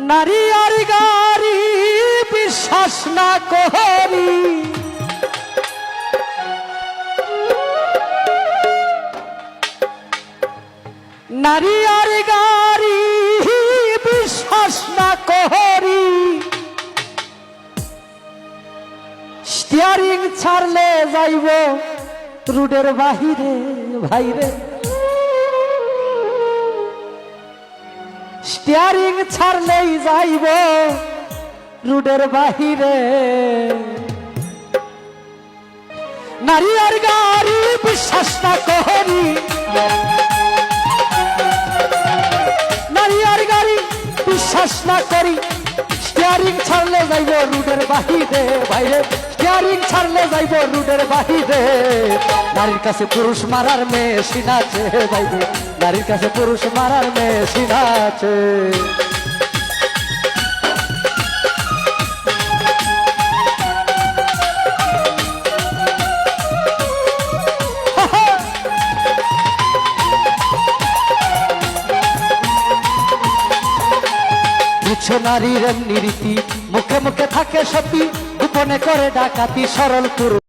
নারী আর গাড়ি বিশ্বাস না করি, নারী আর গাড়ি বিশ্বাস না করি, স্টিয়ারিং ছাড়লে যাইব রুডের বাহিরে ভাইরে, স্টিয়ারিং ছাড়লেই যাইব রুডের বাহিরে। নারী আর গাড়ি বিশ্বাস না করি, নারী আর গাড়ি বিশ্বাস না করি, স্টিয়ারিং ছাড়লে যাইব রুডের বাহিরে ভাইরে, স্টিয়ারিং ছাড়লে যাইব রুডের বাহিরে। নারীর কাছে পুরুষ মারার মেশিন আছে যাইব, নারীর কাছে পুরুষ মারার মেশিন আছে। নারীর এমনি রীতি, মুখে মুখে থাকে সতী, গোপনে করে ডাকাতি, সরল পুরুষ